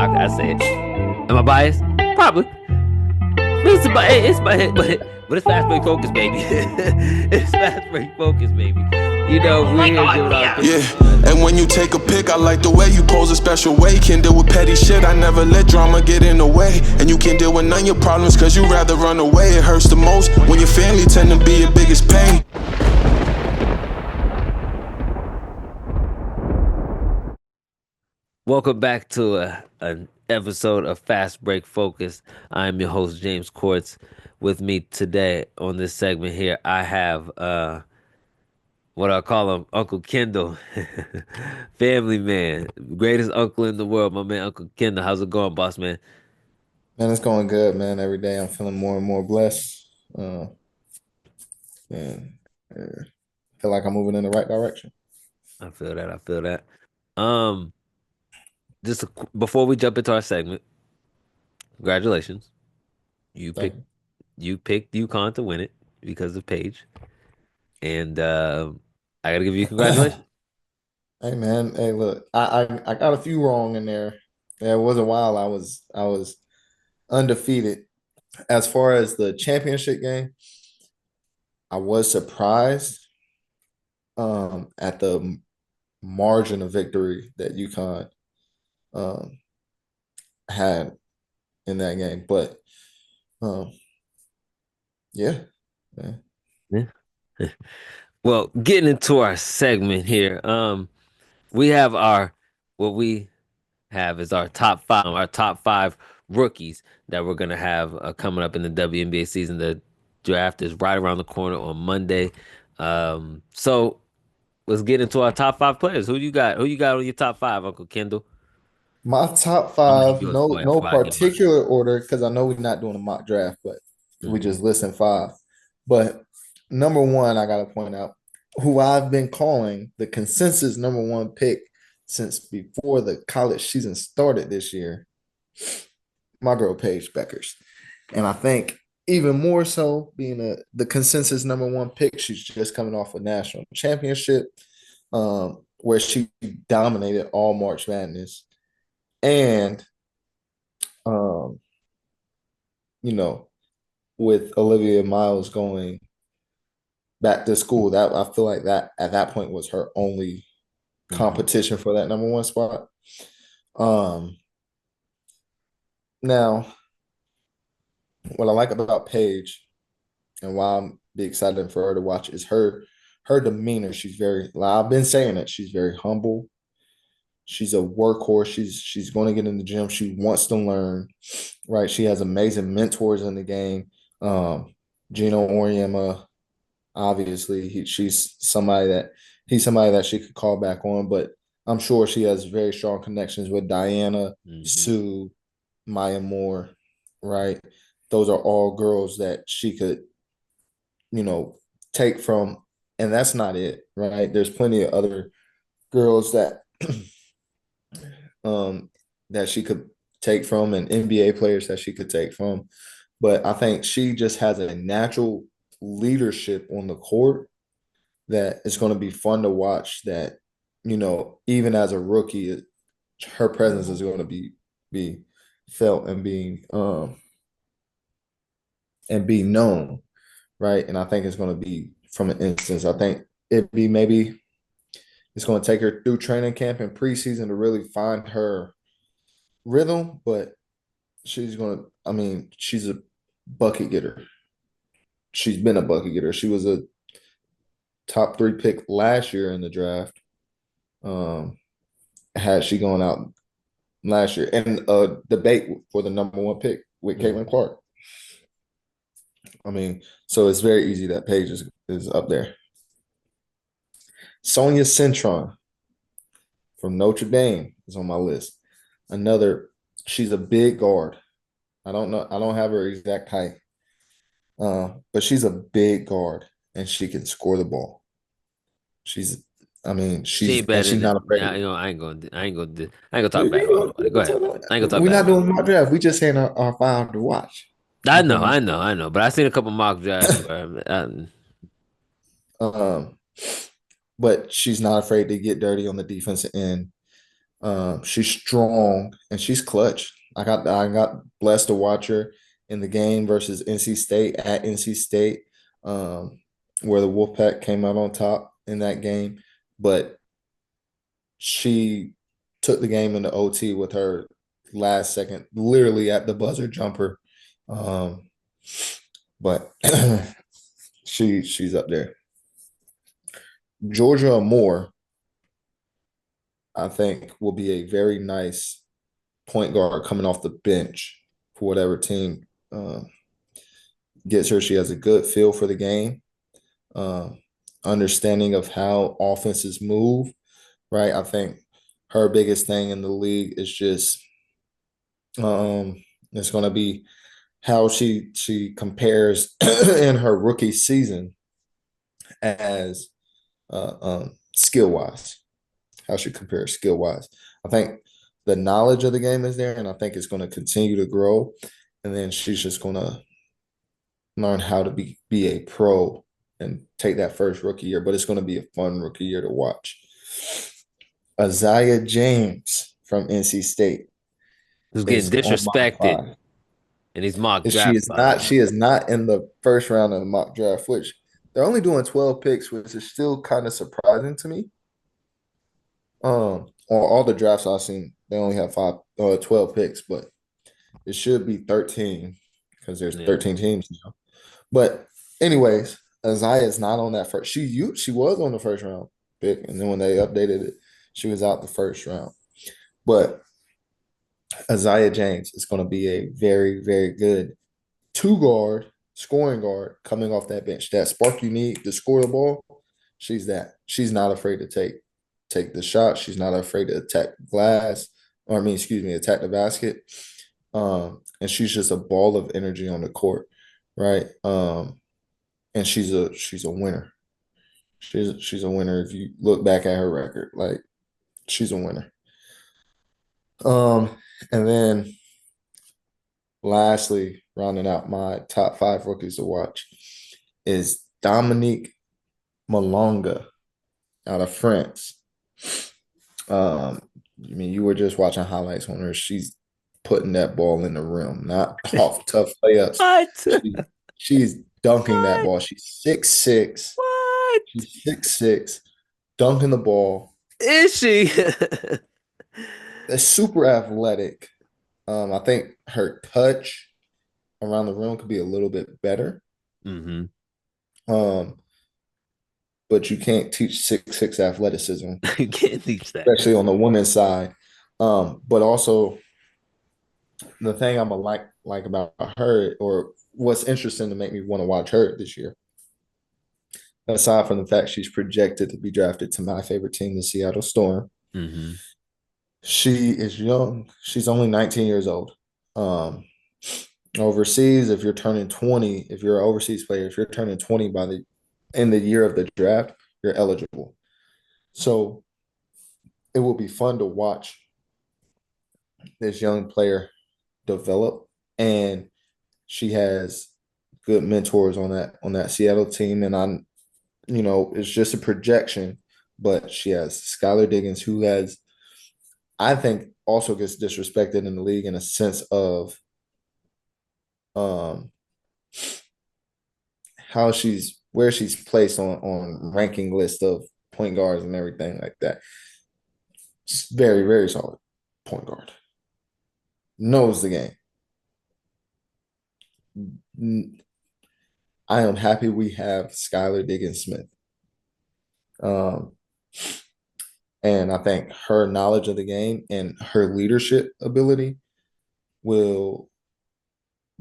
I say it. Am I biased? Probably. But it's fast break focus, baby. It's fast break focus, baby. You know, we're here giving our opinions. Yeah, and when you take a pic, I like the way you pose a special way. Can deal with petty shit, I never let drama get in the way. And you can deal with none of your problems, cause you rather run away. It hurts the most when your family tend to be your biggest pain. Welcome back to an episode of Fast Break Focus. I'm your host, James Quartz. With me today on this segment here, I have what I call him Uncle Kendall, family man, greatest uncle in the world, my man Uncle Kendall. How's it going, boss man? Man, it's going good, man. Every day I'm feeling more and more blessed. And feel like I'm moving in the right direction. I feel that. I feel that. Um, before we jump into our segment, congratulations. You Thank picked you picked UConn to win it because of Paige, and I gotta give you you. congratulations. Hey man, hey look, I got a few wrong in there. There was a while I was undefeated. As far as the championship game, I was surprised at the margin of victory that UConn um had in that game. But um yeah, yeah. Yeah. Well, getting into our segment here, we have what we have is our top five rookies that we're gonna have coming up in the WNBA season. The draft is right around the corner on Monday. So let's get into our top five players. Who you got? Who you got on your top five, Uncle Kendall? My top I'm gonna give five, yours no before I give mine. particular order, because I know we're not doing a mock draft, but we Mhm. just listen five. But number one, I gotta point out who I've been calling the consensus number one pick since before the college season started this year, my girl Paige Beckers. And I think even more so being the consensus number one pick, she's just coming off a national championship, where she dominated all March Madness. And um, you know, with Olivia Miles going back to school, that I feel like that at that point was her only Mhm. competition for that number one spot. Um, Now, what I like about Paige and why I'm be excited for her to watch is her demeanor. She's very, like I've been saying it, she's very humble. She's a workhorse. She's going to get in the gym. She wants to learn, right? She has amazing mentors in the game. Gino Oriema, obviously, he's somebody that she could call back on. But I'm sure she has very strong connections with Diana, Mhm. Sue, Maya Moore, right? Those are all girls that she could, you know, take from, and that's not it, right? There's plenty of other girls that um that she could take from, and NBA players that she could take from. But I think she just has a natural leadership on the court that is going to be fun to watch. That, even as a rookie, her presence is going to be felt and be known, right? And I think it's going to be from an instance. I think it be maybe it's going to take her through training camp and preseason to really find her rhythm, but she's going to. I mean, she's a bucket getter. She's been a bucket getter. She was a top three pick last year in the draft. Um, had she gone out last year, and a debate for the number one pick with Caitlin Mhm. Clark. I mean, so it's very easy that Paige is up there. Sonia Cintron from Notre Dame is on my list. Another, she's a big guard. I don't know. I don't have her exact height, but she's a big guard and she can score the ball. She's, I mean, She ain't better she's than not yeah. afraid. I ain't gonna talk bad about nobody. Go ahead. I ain't gonna talk We're bad not about doing nobody. mock draft. We just saying our five to watch. I You know, feel me? I know, I know. But I seen a couple mock drafts where Um, but she's not afraid to get dirty on the defensive end. She's strong and she's clutch. I got blessed to watch her in the game versus NC State at NC State, um, where the Wolfpack came out on top in that game. But she took the game into OT with her last second, literally at the buzzer jumper. Um, but she's up there. Georgia Moore, I think, will be a very nice point guard coming off the bench for whatever team gets her. She has a good feel for the game, um, understanding of how offenses move. Right, I think her biggest thing in the league is just it's going to be how she compares in her rookie season as skill wise. How she compares skill wise. I think the knowledge of the game is there, and I think it's going to continue to grow. And then she's just going to learn how to be a pro and take that first rookie year. But it's going to be a fun rookie year to watch. Isaiah James from NC State Who's getting is on my disrespected five. in these mock She draft is not. spots. She is not in the first round of the mock draft, which they're only doing 12 picks, which is still kind of surprising to me. On all the drafts I've seen, they only have 12 picks, but it should be 13 because there's Yeah. 13 teams now. But anyways, Isaiah is not on that first. She was on the first round pick, and then when they updated it, she was out the first round. But Isaiah James is going to be a very, very good two guard, scoring guard coming off that bench. That spark you need to score the ball, she's that. She's not afraid to take the shot. She's not afraid to attack glass, or I mean, excuse me, attack the basket. And she's just a ball of energy on the court, right? And she's a winner. She's a winner. If you look back at her record, like she's a winner. And then lastly, rounding out my top five rookies to watch is Dominique Malonga out of France. I mean, you were just watching highlights on her. She's putting that ball in the rim, not off tough layups. What? She's dunking that What? ball. She's 6'6". What She's 6'6", dunking the ball. is she? That's super athletic. I think her touch around the rim could be a little bit better. hmm Um, but you can't teach 6'6" athleticism, You can't teach that. especially on the women's side. But also the thing I'm gonna like about her, or what's interesting to make me want to watch her this year, aside from the fact she's projected to be drafted to my favorite team, the Seattle Storm. hmm She is young. She's only 19 years old. Um, Overseas, if you're turning 20, if you're an overseas player, if you're turning 20 by the in the year of the draft, you're eligible. So it will be fun to watch this young player develop, and she has good mentors on that Seattle team. And it's just a projection, but she has Skylar Diggins, who has, I think, also gets disrespected in the league in a sense of um how she's where she's placed on ranking list of point guards and everything like that. It's very, very solid point guard. Knows the game. I am happy we have Skylar Diggins Smith. Um, and I think her knowledge of the game and her leadership ability will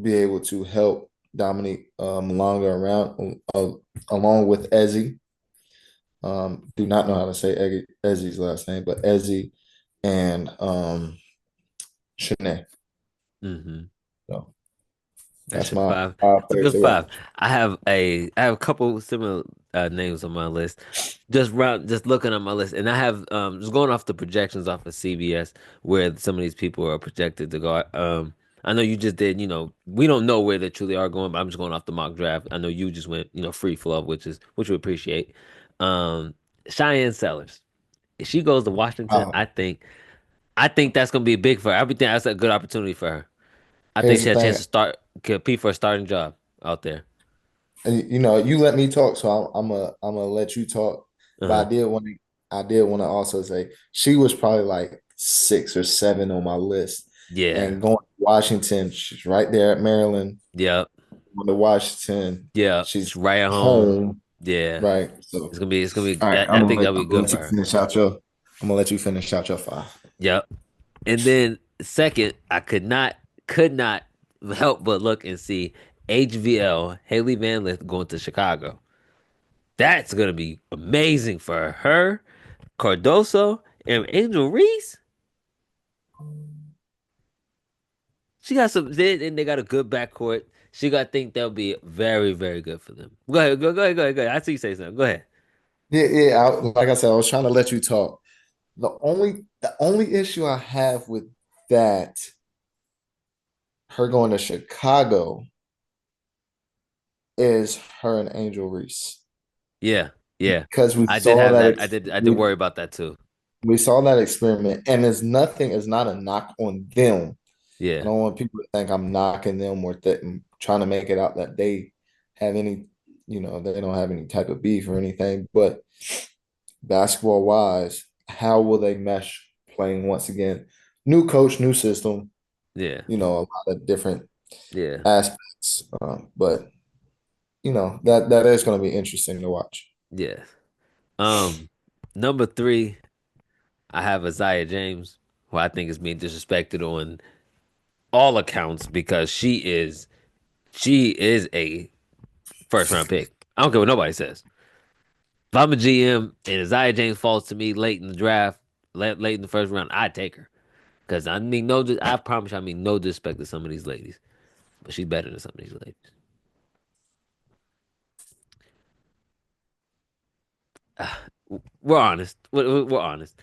be able to help Dominique Malonga around along with Ezzy. Do not know how to say Ezzy's last name, but Ezzy and Shanae. hmm So That's that's your my five. five It's a players good to five. watch. I have a couple similar names on my list. Just looking at my list, and I have just going off the projections off of CBS where some of these people are projected to go. I know you just did. We don't know where they truly are going, but I'm just going off the mock draft. I know you just went free flow, which we appreciate. Um, Cheyenne Sellers. If she goes to Washington, Wow. I think. I think that's gonna be big for her. I think that's a good opportunity for her. I think Here's she the has a chance thing, to start compete for a starting job out there. and you let me talk, so I'm gonna let you talk. But Uh-huh. I did want to also say she was probably like 6 or 7 on my list, Yeah. and going to Washington, she's right there at Maryland. Yep. Going to Washington, Yep. she's It's right at home. home, Yeah. right? So, It's gonna be all right, I think that'll be I'm good gonna let for you her. finish out your. I'm gonna let you finish out your five. Yep. And then second, I could not help but look and see HVL Haley Van Lith going to Chicago. That's gonna be amazing for her, Cardoso, and Angel Reese. She got some, and they got a good backcourt. She got think that'll be very, very good for them. Go ahead, go ahead. I see you say something. Go ahead. Like I said, I was trying to let you talk. The only issue I have with that, her going to Chicago, is her and Angel Reese, Yeah, yeah. because I did have that. I did worry about that too. we saw that experiment, and it's not a knock on them. I Yeah, don't want people to think I'm knocking them or trying to make it out that they have any, they don't have any type of beef or anything. But basketball wise, how will they mesh playing once again? New coach, new system, yeah, a lot of different yeah, aspects. But that is going to be interesting to watch. yeah. Um, Number three, I have Isaiah James, who I think is being disrespected on all accounts because she is a first round pick. I don't care what nobody says. If I'm a GM and Isaiah James falls to me late in the draft, late in the first round, I take her. Cause I mean I promise you, I mean no disrespect to some of these ladies, but she's better than some of these ladies. We're honest. We're honest.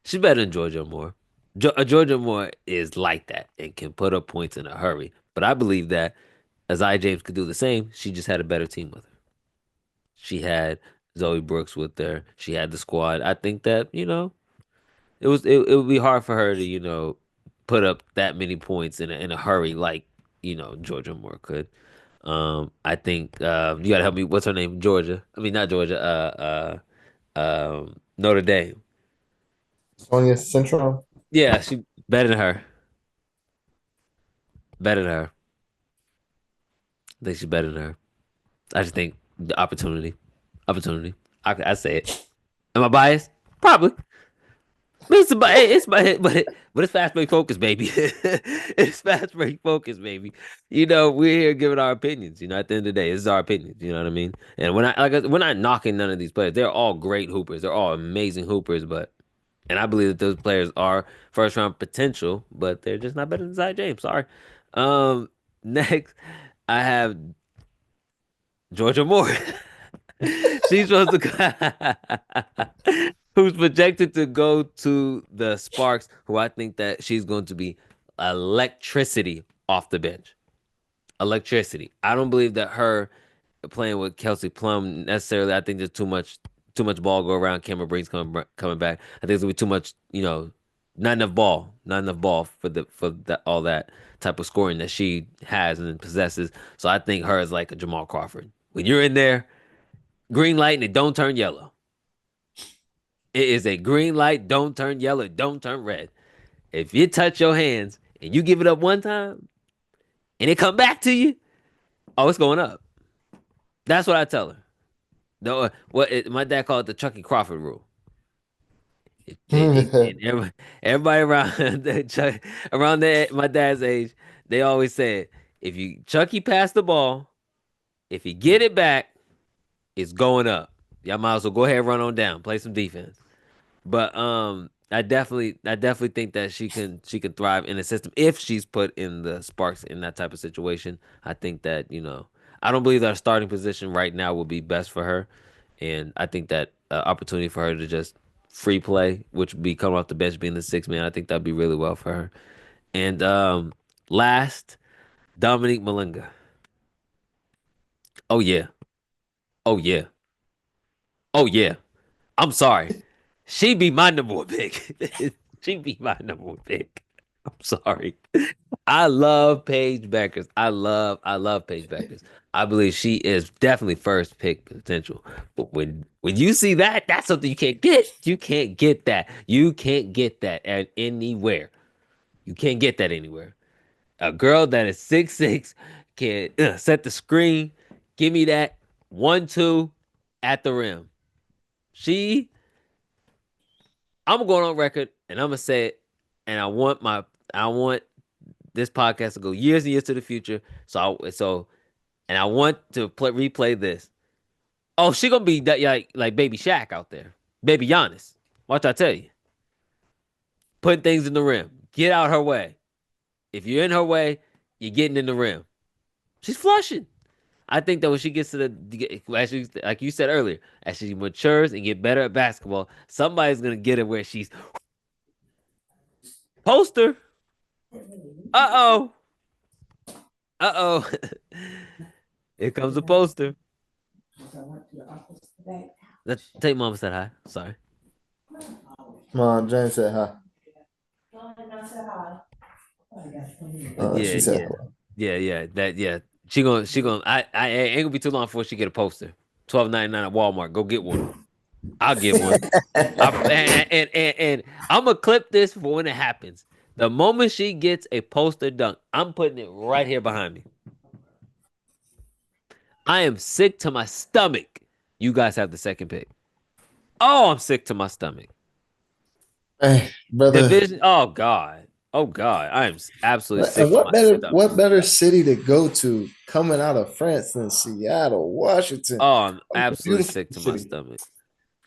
She's better than Georgia Moore. Georgia Moore is like that and can put up points in a hurry. But I believe that Isaiah James could do the same. She just had a better team with her. She had Zoe Brooks with her. She had the squad. I think that it would be hard for her to put up that many points in a hurry like Georgia Moore could. I think you gotta help me. What's her name? Georgia. I mean, not Georgia. Notre Dame. Sonia Central. Yeah, she better than her. Better than her. I think she's better than her. I just think the opportunity. I say it. Am I biased? Probably. But it's fast break focus, baby. It's fast break focus, baby. We're here giving our opinions. At the end of the day, this is our opinions. You know what I mean? And we're not knocking none of these players. They're all great hoopers. They're all amazing hoopers. And I believe that those players are first round potential, but they're just not better than Zai James. Sorry. Next, I have Georgia Moore. She's supposed to who's projected to go to the Sparks, who I think that she's going to be electricity off the bench. Electricity. I don't believe that her playing with Kelsey Plum necessarily. I think there's too much ball go around. Cameron Breen's coming back. I think there's gonna be too much, not enough ball for all that type of scoring that she has and possesses. So I think her is like a Jamal Crawford. When you're in there, green light and it don't turn yellow. It is a green light, don't turn yellow, don't turn red. If you touch your hands and you give it up one time and it come back to you, oh, it's going up. That's what I tell her. No, my dad called it the Chucky Crawford rule. And everybody around my dad's age, they always said, if you Chucky pass the ball, if you get it back, it's going up. Y'all might as well go ahead and run on down, play some defense. But I definitely think that she can thrive in a system if she's put in the Sparks in that type of situation. I think that I don't believe that her starting position right now will be best for her, and I think that opportunity for her to just free play, which would be coming off the bench, being the six man, I think that'd be really well for her. And last, Dominique Malinga. Oh yeah, oh yeah, oh yeah. I'm sorry, she be my number one pick. She be my number one pick. I'm sorry. I love Paige Beckers. I love Paige Beckers. I believe she is definitely first pick potential. But when you see that, that's something you can't get. You can't get that. You can't get that at anywhere. You can't get that anywhere. A girl that is 6'6" can set the screen. Give me that 1-2 at the rim. She, I'm going on record and I'm gonna say it. And I want this podcast to go years and years to the future. And I want to replay this. Oh, she gonna be that like baby Shaq out there, baby Giannis. Watch I tell you, putting things in the rim. Get out her way. If you're in her way, you're getting in the rim. She's flushing. I think that when she gets to actually, like you said earlier, as she matures and get better at basketball, somebody's gonna get her where she's poster. Uh oh. Uh oh. Here comes the poster. Let's take mama said hi. Sorry. Mom, Jane said hi. She said hello. Yeah. She gonna. I ain't gonna be too long before she get a poster. $12.99 at Walmart. Go get one. I'll get one. And I'm gonna clip this for when it happens. The moment she gets a poster dunk, I'm putting it right here behind me. I am sick to my stomach. You guys have the second pick. Oh, I'm sick to my stomach. Hey, brother. Division. Oh God. I am absolutely sick. What better city to go to coming out of France than Seattle, Washington? Oh, I'm absolutely sick to my stomach.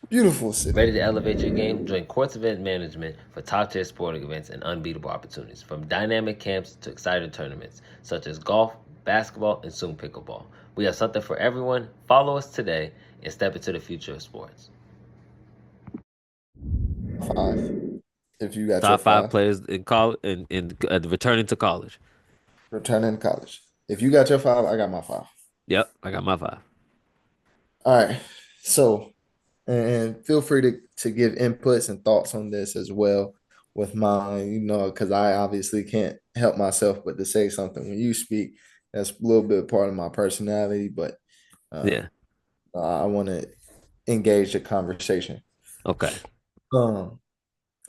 Beautiful city. Ready to elevate your game? Join Quartz Event Management for top-tier sporting events and unbeatable opportunities. From dynamic camps to exciting tournaments, such as golf, basketball, and soon pickleball. We have something for everyone. Follow us today and step into the future of sports. 5. If you got top 5 players in college and returning to college. Returning to college. If you got your 5, I got my 5. Yep, I got my 5. All right. So, and feel free to give inputs and thoughts on this as well with mine, because I obviously can't help myself but to say something when you speak. That's a little bit part of my personality, but I want to engage the conversation. Okay.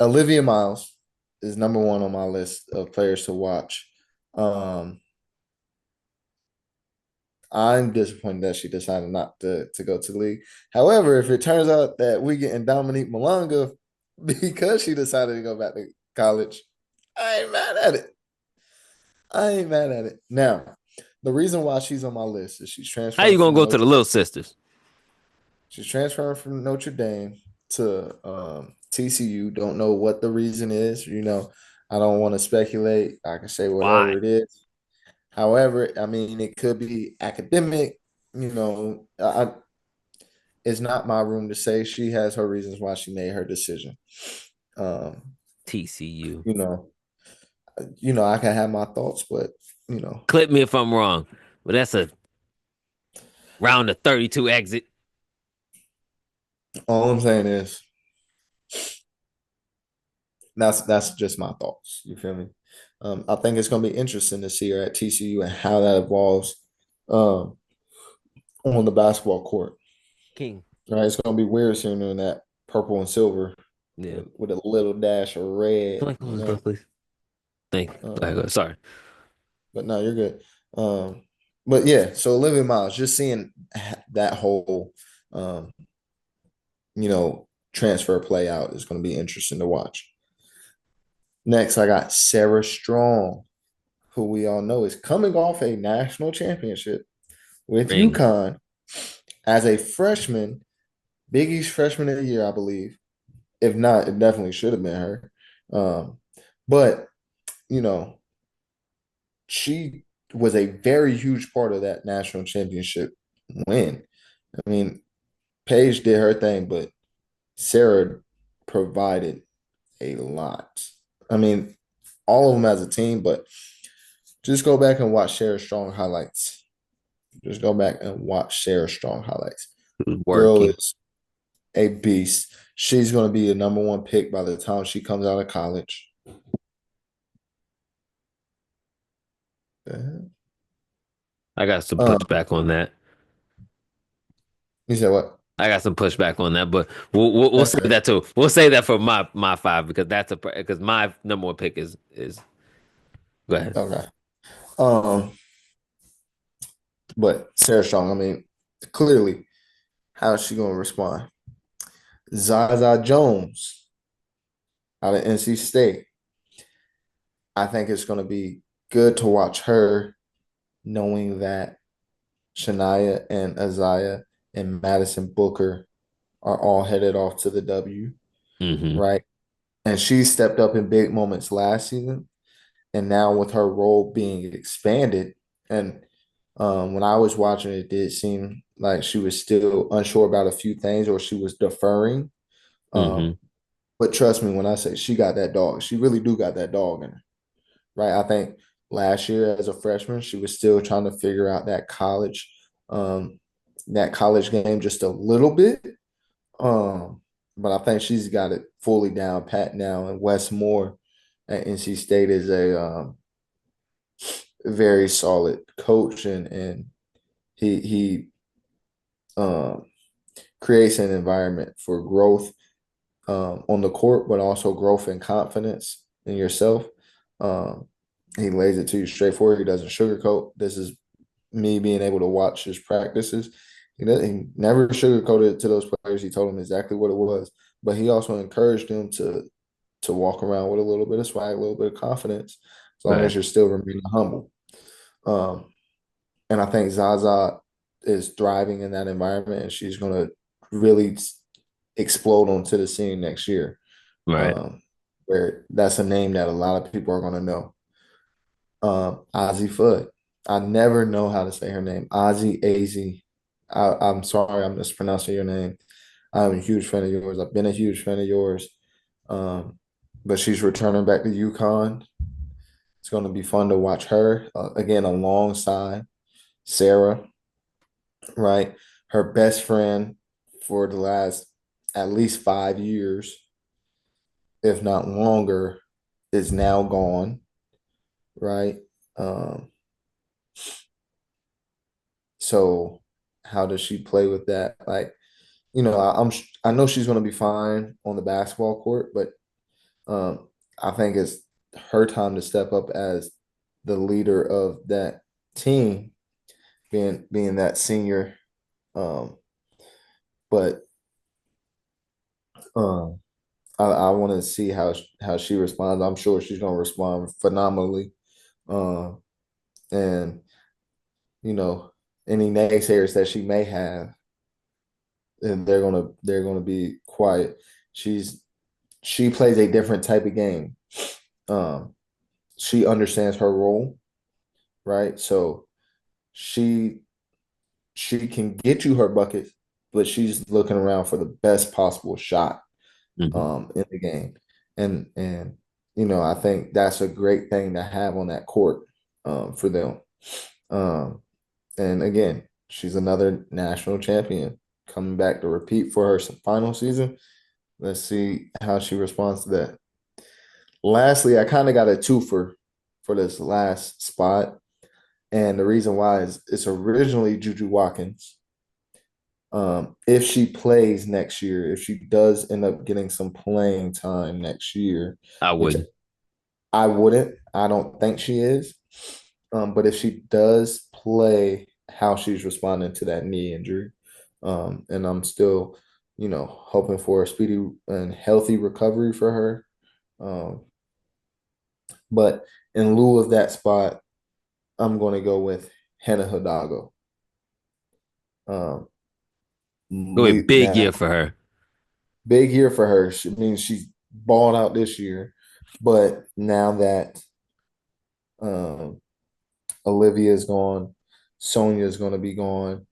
Olivia Miles is number 1 on my list of players to watch. I'm disappointed that she decided not to go to the league. However, if it turns out that we getting Dominique Malonga because she decided to go back to college, I ain't mad at it. Now, the reason why she's on my list is she's transferring. How you gonna go to the Little Sisters? She's transferring from Notre Dame to TCU. Don't know what the reason is. I don't want to speculate. I can say whatever it is. However, I mean, it could be academic. It's not my room to say. She has her reasons why she made her decision. TCU. I can have my thoughts, but clip me if I'm wrong. But that's a round of 32 exit. All I'm saying is that's just my thoughts. You feel me? I think it's going to be interesting to see her at TCU and how that evolves on the basketball court. King. Right, it's going to be weird seeing her in that purple and silver, with a little dash of red. Please. Thank you. Sorry, but no, you're good. But yeah, so Olivia Miles, just seeing that whole, transfer play out is going to be interesting to watch. Next, I got Sarah Strong, who we all know is coming off a national championship with UConn as a freshman, Big East freshman of the year, I believe. If not, it definitely should have been her. But, she was a very huge part of that national championship win. I mean, Paige did her thing, but Sarah provided a lot. I mean, all of them as a team, but just go back and watch Sarah Strong highlights. Girl is a beast. She's going to be the number one pick by the time she comes out of college. I got some Um, pushback on that. you said what? I got some pushback on that, but we'll That's say fair. that too. We'll say that for my five because because my number one pick is go ahead. Okay. Um, but Sarah Strong, I mean, clearly, how is she going to respond? Zaza Jones out of NC State. I think it's going to be good to watch her, knowing that Shania and Isaiah and Madison Booker are all headed off to the W, Hmm. right? And she stepped up in big moments last season. And now with her role being expanded, and when I was watching it, it did seem like she was still unsure about a few things or she was deferring. Hmm. Um, but trust me when I say she got that dog, she really do got that dog in her, right? I think last year as a freshman, she was still trying to figure out um, that college game just a little bit. Um, but I think she's got it fully down pat now. And Wes Moore at NC State is a very solid coach, and he um, creates an environment for growth on the court, but also growth and confidence in yourself. Um, he lays it to you straightforward. He doesn't sugarcoat. This is me being able to watch his practices. He never sugarcoated it to those players. He told them exactly what it was, but he also encouraged them to walk around with a little bit of swag, a little bit of confidence, as long Right. as you're still remaining humble. Um, and I think Zaza is thriving in that environment, and she's going to really explode onto the scene next year. Right. Where that's a name that a lot of people are going to know. Ozzy Fudd. I never know how to say her name. Ozzy Az. I'm sorry, I'm mispronouncing your name. I'm a huge fan of yours. I've been a huge fan of yours. Um, but she's returning back to UConn. It's going to be fun to watch her again alongside Sarah, right? Her best friend for the last at least 5 years, if not longer, is now gone, right? Um, so how does she play with that? Like, I know she's going to be fine on the basketball court, but I think it's her time to step up as the leader of that team, being that senior. Um, but um, I want to see how she responds. I'm sure she's going to respond phenomenally. Um, and you know, any naysayers that she may have, and they're gonna be quiet. She plays a different type of game. Um, she understands her role, right? So she she can get you her buckets, but she's looking around for the best possible shot Hmm. in the game. And I think that's a great thing to have on that court for them. Um, and again, she's another national champion coming back to repeat for her final season. Let's see how she responds to that. Lastly, I kind of got a twofer for this last spot. And the reason why is it's originally Juju Watkins. If she plays next year, if she does end up getting some playing time next year, I which wouldn't. I wouldn't, I don't think she is. But if she does play, how she's responding to that knee injury. And I'm still, hoping for a speedy and healthy recovery for her. Um, but in lieu of that spot, I'm going to go with Hannah Hidalgo. Um, It'll be a big now, year for her. big year for her. She means she's balled out this year, but now that um, Olivia is gone, Sonia is going to be gone,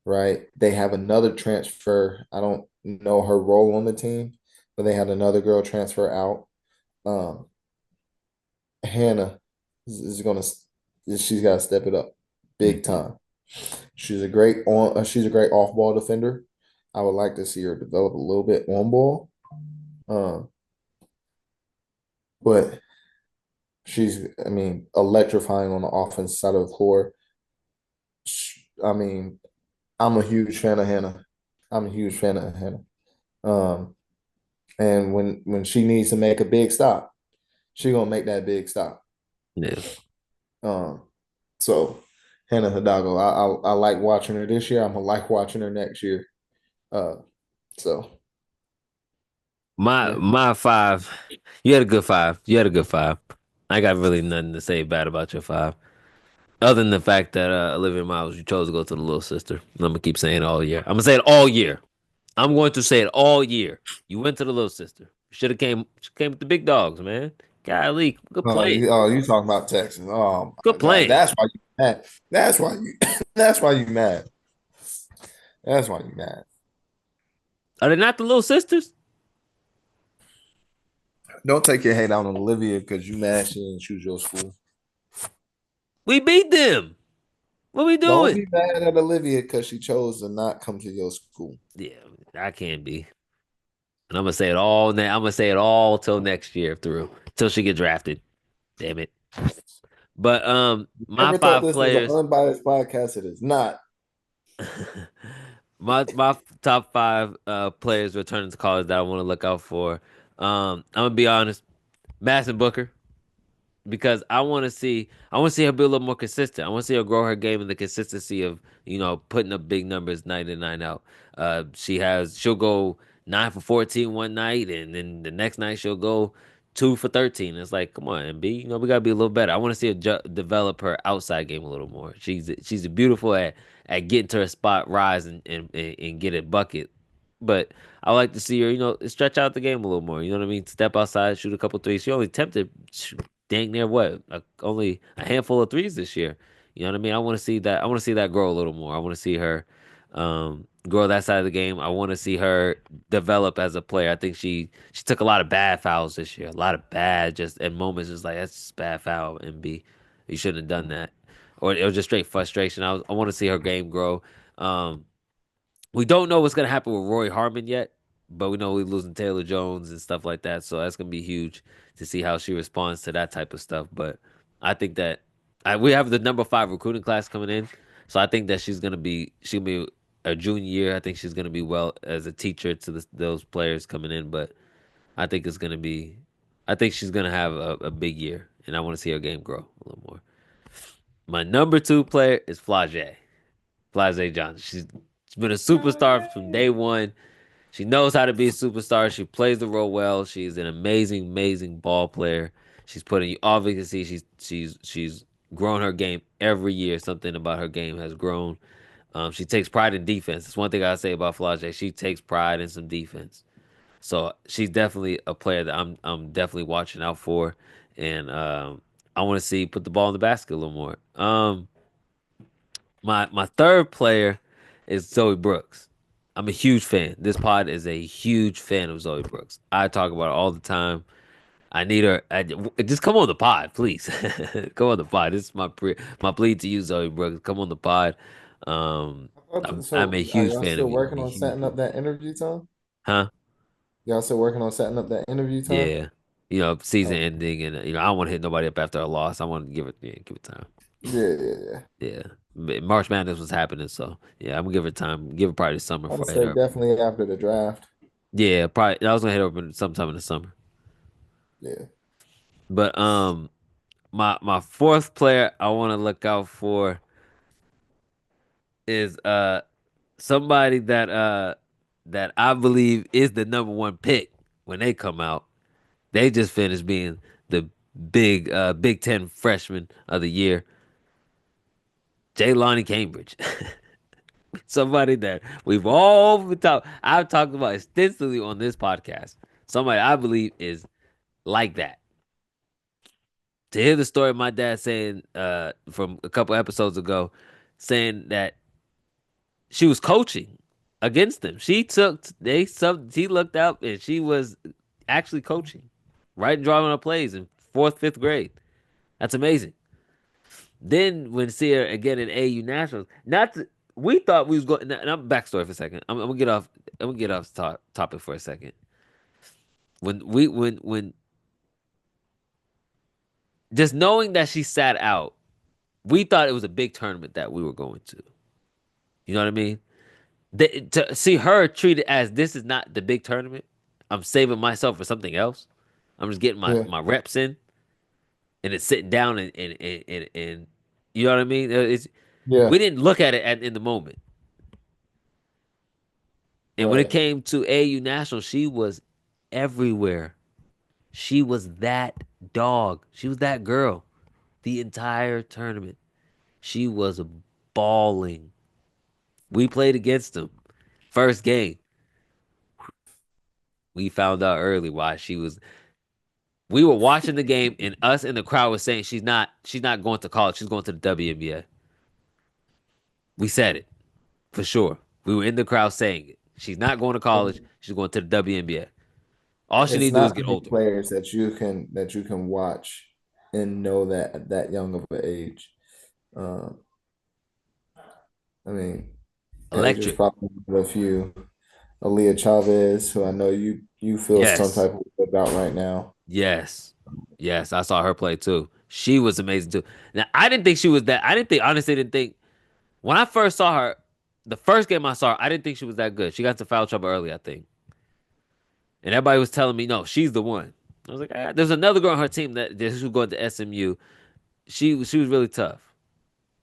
right? They have another transfer. I don't know her role on the team, but they had another girl transfer out. Um, Hannah is going to, she's got to step it up big Hmm. time. She's a great off ball defender. I would like to see her develop a little bit on ball. Um, but she's, I mean, electrifying on the offense side of the floor. I mean, I'm a huge fan of Hannah. I'm a huge fan of Hannah. Um, and when she needs to make a big stop, she gonna make that big stop. Yeah. Um, so Hannah Hidalgo, I like watching her this year. I'm gonna like watching her next year. Uh, so My yeah. my five, you had a good five. You had a good five. I got really nothing to say bad about your five. Other than the fact that Olivia Miles, you chose to go to the little sister. I'm gonna keep saying it all year. I'm gonna say it all year. I'm going to say it all year. You went to the little sister. Should have came with the big dogs, man. Golly, good playing. You talking about Texas? Oh my Good God, playing. that's why you mad. That's why you. That's why you mad. That's why you mad. Are they not the little sisters? Don't take your hate out on Olivia because you mad she didn't choose your school. We beat them. What we Don't doing? be mad at Olivia because she chose to not come to your school. Yeah, I can't be. And I'm gonna say it all. I'm gonna say it all till next year through, till she get drafted. Damn it. But my Never thought five this was an players, unbiased podcast. It is not. my top five players returning to college that I want to look out for. I'm gonna be honest, Madison Booker. Because I want to see her be a little more consistent. I want to see her grow her game and the consistency of putting up big numbers night in night out. She'll go 9 for 14 one night, and then the next night she'll go 2 for 13. It's like, come on, MB, we gotta be a little better. I want to see her develop her outside game a little more. She's beautiful at getting to her spot, rise and get a bucket, but I like to see her, stretch out the game a little more. You know what I mean? Step outside, shoot a couple threes. She only attempted dang near only a handful of threes this year. You know what I mean? I want to see that. I want to see that grow a little more. I want to see her grow that side of the game. I want to see her develop as a player. I think she took a lot of bad fouls this year. A lot of bad just at moments just like that's just bad foul. MB, you shouldn't have done that. Or it was just straight frustration. I want to see her game grow. Um, we don't know what's gonna happen with Roy Harmon yet, but we know we're losing Taylor Jones and stuff like that. So that's gonna be huge to see how she responds to that type of stuff. But I think that we have the number 5 recruiting class coming in, so I think that she'll be a junior year. I think she's gonna be well as a teacher to those players coming in. But I think it's gonna be, I think she's gonna have a big year, and I want to see her game grow a little more. My number 2 player is Flage. Flage Johnson. She's been a superstar from day one. She knows how to be a superstar. She plays the role well. She's an amazing, amazing ball player. She's putting you obviously she's grown her game every year. Something about her game has grown. She takes pride in defense. That's one thing I say about Flage. She takes pride in some defense. So she's definitely a player that I'm definitely watching out for, and I want to see put the ball in the basket a little more. My third player is Zoe Brooks. I'm a huge fan. This pod is a huge fan of Zoe Brooks. I talk about her all the time. I need her. Just come on the pod, please. Come on the pod. This is my plea to you, Zoe Brooks. Come on the pod. Um, I'm a So are huge y'all fan still of you. I'm working a on huge setting fan. up that interview time? Huh? Y'all still working on setting up that interview time? Yeah. Season Oh, ending, and I don't want to hit nobody up after a loss. I want to give it time. yeah, yeah, yeah. Yeah. March Madness was happening, so yeah, I'm gonna give her time. Give her probably the summer I'd before I hit say her. definitely after the draft. Yeah, probably. I was gonna hit her up sometime in the summer. Yeah. But my fourth player I want to look out for is somebody that I believe is the number one pick when they come out. They just finished being the Big Ten freshman of the year, Jaylani Cambridge. Somebody that I've talked about extensively on this podcast. Somebody I believe is like that. To hear the story of my dad saying from a couple episodes ago, saying that she was coaching against them. He looked up and she was actually coaching, right and drawing up plays in fourth, fifth grade. That's amazing. Then when see her again in AU Nationals, we thought we was going. And I'm backstory for a second. I'm gonna get off. I'm gonna get off topic for a second. when just knowing that she sat out, we thought it was a big tournament that we were going to. You know what I mean? To see her treated as this is not the big tournament. I'm saving myself for something else. I'm just getting Yeah, my reps in, and it's sitting down and you know what I mean? yeah, We didn't look at it in the moment. And when it right. came to AU National, she was everywhere. She was that dog. She was that girl the entire tournament. She was balling. We played against them. First game, we found out early why she was. We were watching the game, and us in the crowd was saying she's not going to college. She's going to the WNBA. We said it for sure. We were in the crowd saying it. She's not going to college. She's going to the WNBA. All she It's needs to do is not get many older. players that you can watch and know that at that young of an age. Um, I mean, Paige Electric. probably one of a few. Aaliyah Chavez, who I know you feel some Yes. type of way about right now. Yes. Yes. I saw her play too. She was amazing too. Now I didn't think she was that. I didn't think honestly didn't think when I first saw her, the first game I saw her, I didn't think she was that good. She got into foul trouble early, I think. And everybody was telling me, no, she's the one. I was like, ah. There's another girl on her team that who's going to SMU. She was really tough.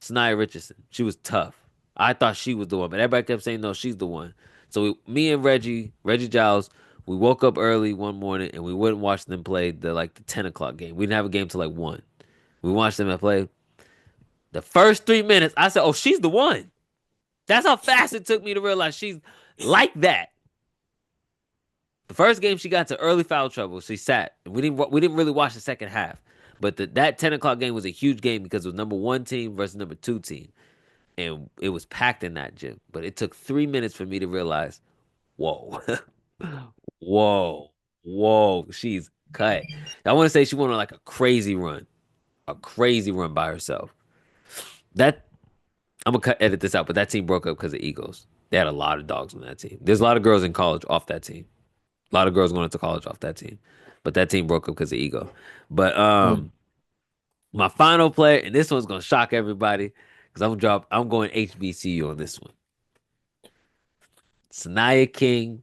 Sanaya Richardson. She was tough. I thought she was the one, but everybody kept saying no, she's the one. So me and Reggie Giles, we woke up early one morning and we wouldn't watch them play the 10 o'clock game. We didn't have a game till like 1. We watched them play. The first 3 minutes, I said, "Oh, she's the one." That's how fast it took me to realize she's like that. The first game she got to early foul trouble. She sat. We didn't really watch the second half. But that 10 o'clock game was a huge game because it was number one team versus number two team, and it was packed in that gym. But it took 3 minutes for me to realize, whoa, whoa, whoa, she's cut. I want to say she went on like a crazy run by herself. That I'm gonna edit this out, but that team broke up because of egos. They had a lot of dogs on that team. There's a lot of girls in college off that team. A lot of girls going into college off that team, but that team broke up because of ego. But Mm. my final player, and this one's gonna shock everybody because I'm going HBCU on this one. Sanaya King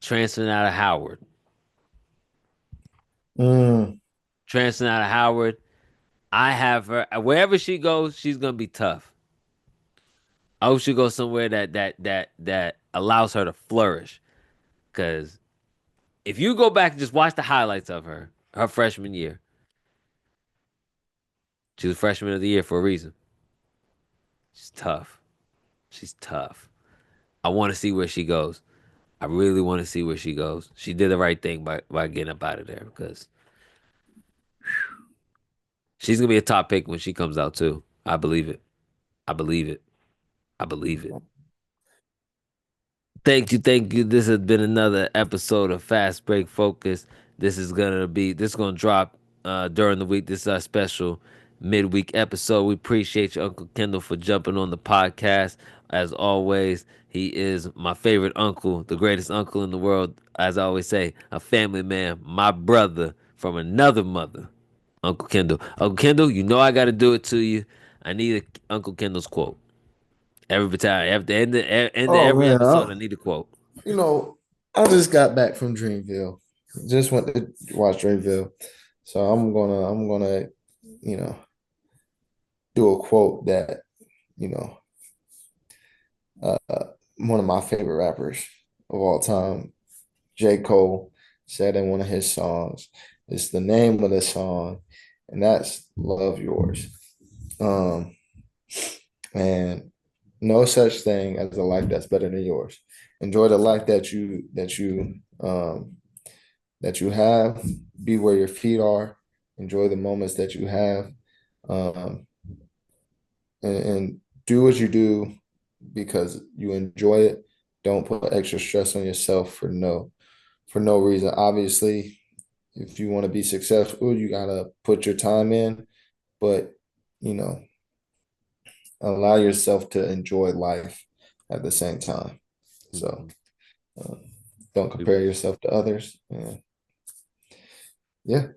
transferring out of Howard. Mm. Transferring out of Howard. I have her wherever she goes. She's gonna be tough. I hope she goes somewhere that allows her to flourish. Because if you go back and just watch the highlights of her freshman year, she was freshman of the year for a reason. She's tough. She's tough. I want to see where she goes. I really want to see where she goes. She did the right thing by getting up out of there because she's gonna be a top pick when she comes out too. I believe it. I believe it. I believe it. Thank you, thank you. This has been another episode of Fast Break Focus. This is gonna drop during the week. This is our special midweek episode. We appreciate you, Uncle Kendall, for jumping on the podcast. As always, he is my favorite uncle, the greatest uncle in the world. As I always say, a family man, my brother from another mother, Uncle Kendall. Uncle Kendall, you know I gotta do it to you. I need Uncle Kendall's quote. Every time, at the end of Oh every man, episode, I need a quote. you know, I just got back from Dreamville. Just went to watch Dreamville. So I'm gonna, you know, do a quote that, you know, one of my favorite rappers of all time, J. Cole, said in one of his songs. It's the name of the song, and that's Love Yours. Um, and no such thing as a life that's better than yours. Enjoy the life that you have. Be where your feet are. Enjoy the moments that you have, um, and do what you do because you enjoy it. Don't put extra stress on yourself for no reason. Obviously, if you want to be successful, you gotta put your time in, but you know, allow yourself to enjoy life at the same time. So uh, don't compare yourself to others. Yeah. Yeah.